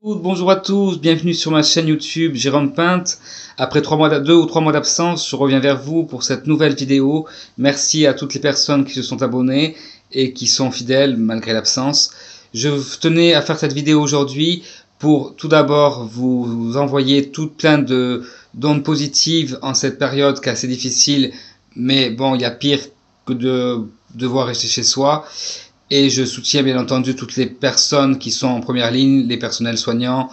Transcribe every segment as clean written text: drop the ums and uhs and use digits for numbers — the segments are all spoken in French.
Bonjour à tous, bienvenue sur ma chaîne YouTube Jérôme Pinte. Après 2 ou 3 mois d'absence, je reviens vers vous pour cette nouvelle vidéo. Merci à toutes les personnes qui se sont abonnées et qui sont fidèles malgré l'absence. Je tenais à faire cette vidéo aujourd'hui pour tout d'abord vous envoyer tout plein d'ondes positives en cette période qui est assez difficile. Mais bon, il y a pire que de devoir rester chez soi. Et je soutiens bien entendu toutes les personnes qui sont en première ligne, les personnels soignants,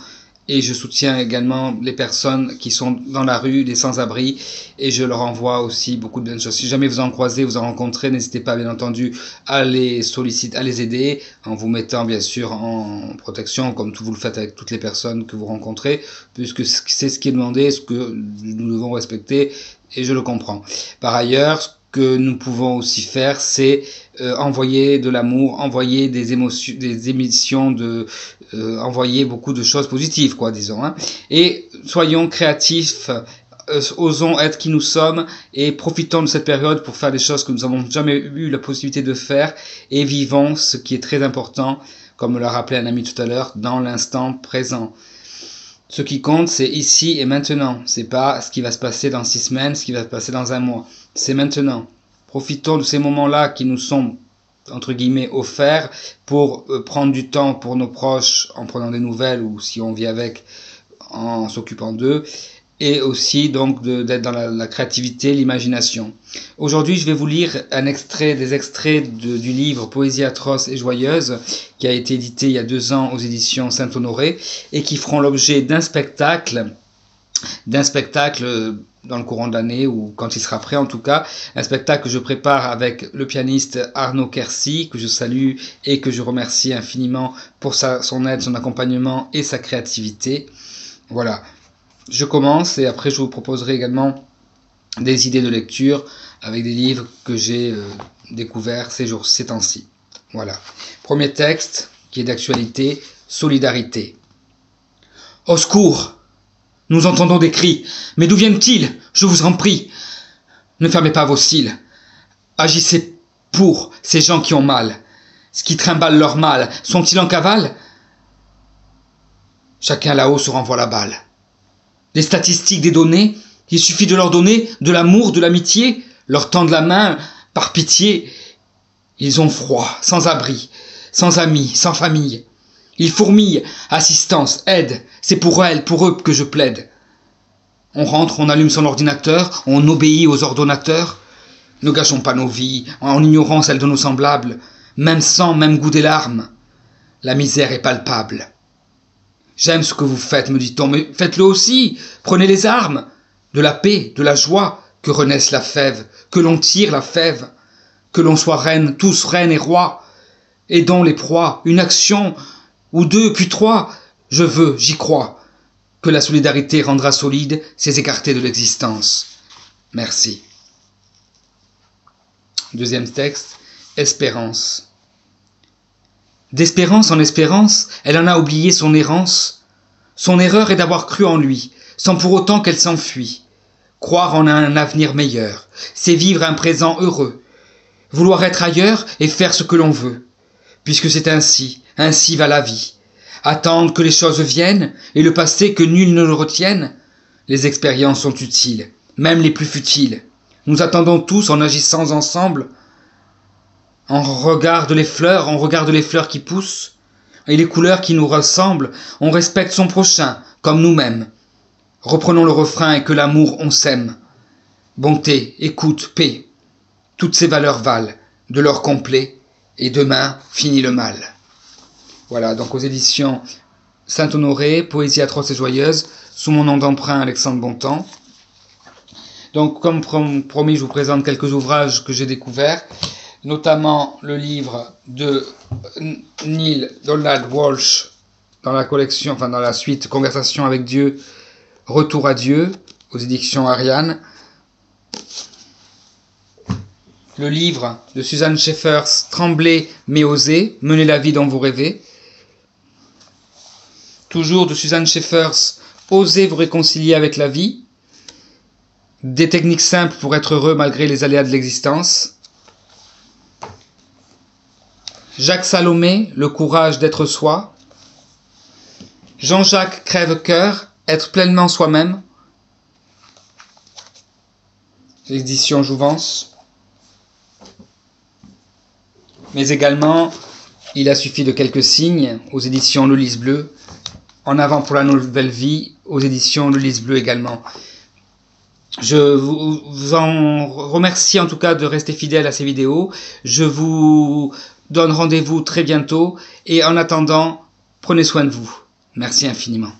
et je soutiens également les personnes qui sont dans la rue, les sans-abri, et je leur envoie aussi beaucoup de bonnes choses. Si jamais vous en croisez, vous en rencontrez, n'hésitez pas bien entendu à les solliciter, à les aider, en vous mettant bien sûr en protection, comme vous le faites avec toutes les personnes que vous rencontrez, puisque c'est ce qui est demandé, ce que nous devons respecter, et je le comprends. Par ailleurs, ce que nous pouvons aussi faire, c'est envoyer de l'amour, envoyer des émotions, des émissions, envoyer beaucoup de choses positives, quoi, disons. Hein. Et soyons créatifs, osons être qui nous sommes et profitons de cette période pour faire des choses que nous n'avons jamais eu la possibilité de faire et vivons ce qui est très important, comme me l'a rappelé un ami tout à l'heure, dans l'instant présent. Ce qui compte, c'est ici et maintenant. C'est pas ce qui va se passer dans 6 semaines, ce qui va se passer dans un mois. C'est maintenant. Profitons de ces moments-là qui nous sont, entre guillemets, offerts pour prendre du temps pour nos proches en prenant des nouvelles ou si on vit avec, en s'occupant d'eux. Et aussi donc d'être dans la créativité, l'imagination. Aujourd'hui, je vais vous lire des extraits du livre Poésie atroce et joyeuse qui a été édité il y a 2 ans aux éditions Saint-Honoré et qui feront l'objet d'un spectacle dans le courant de l'année ou quand il sera prêt en tout cas, un spectacle que je prépare avec le pianiste Arnaud Quercy, que je salue et que je remercie infiniment pour son aide, son accompagnement et sa créativité. Voilà. Je commence et après je vous proposerai également des idées de lecture avec des livres que j'ai découverts ces temps-ci. Voilà. Premier texte qui est d'actualité, Solidarité. Au secours! Nous entendons des cris. Mais d'où viennent-ils? Je vous en prie. Ne fermez pas vos cils. Agissez pour ces gens qui ont mal. Ce qui trimballe leur mal, sont-ils en cavale? Chacun là-haut se renvoie la balle. Les statistiques des données, il suffit de leur donner de l'amour, de l'amitié, leur tendre la main par pitié. Ils ont froid, sans abri, sans amis, sans famille. Ils fourmillent, assistance, aide, c'est pour elles, pour eux que je plaide. On rentre, on allume son ordinateur, on obéit aux ordonnateurs. Ne gâchons pas nos vies en ignorant celles de nos semblables, même sang, même goût des larmes. La misère est palpable. J'aime ce que vous faites, me dit-on, mais faites-le aussi, prenez les armes, de la paix, de la joie, que renaisse la fève, que l'on tire la fève, que l'on soit reine, tous reines et rois, aidons les proies, une action, ou 2, puis 3, je veux, j'y crois, que la solidarité rendra solide ces écartés de l'existence. Merci. Deuxième texte, Espérance. D'espérance en espérance, elle en a oublié son errance. Son erreur est d'avoir cru en lui, sans pour autant qu'elle s'enfuit. Croire en un avenir meilleur, c'est vivre un présent heureux. Vouloir être ailleurs et faire ce que l'on veut. Puisque c'est ainsi va la vie. Attendre que les choses viennent, et le passé que nul ne le retienne. Les expériences sont utiles, même les plus futiles. Nous attendons tous en agissant ensemble. On regarde les fleurs qui poussent, et les couleurs qui nous ressemblent, on respecte son prochain, comme nous-mêmes. Reprenons le refrain et que l'amour on s'aime. Bonté, écoute, paix, toutes ces valeurs valent, de l'or complet, et demain finit le mal. Voilà, donc aux éditions Saint-Honoré, Poésie atroce et joyeuse, sous mon nom d'emprunt Alexandre Bontemps. Donc comme promis, je vous présente quelques ouvrages que j'ai découverts, notamment le livre de Neale Donald Walsch dans la collection, enfin dans la suite Conversation avec Dieu, Retour à Dieu, aux éditions Ariane. Le livre de Suzanne Schaeffers, Tremblez mais osez, menez la vie dont vous rêvez. Toujours de Suzanne Schaeffers, Osez vous réconcilier avec la vie. Des techniques simples pour être heureux malgré les aléas de l'existence. Jacques Salomé, Le courage d'être soi. Jean-Jacques Crèvecoeur, Être pleinement soi-même. Édition Jouvence. Mais également, Il a suffi de quelques signes, aux éditions Le Lys Bleu. En avant pour la nouvelle vie, aux éditions Le Lys Bleu également. Je vous en remercie en tout cas de rester fidèle à ces vidéos. Je vous donne rendez-vous très bientôt. Et en attendant, prenez soin de vous. Merci infiniment.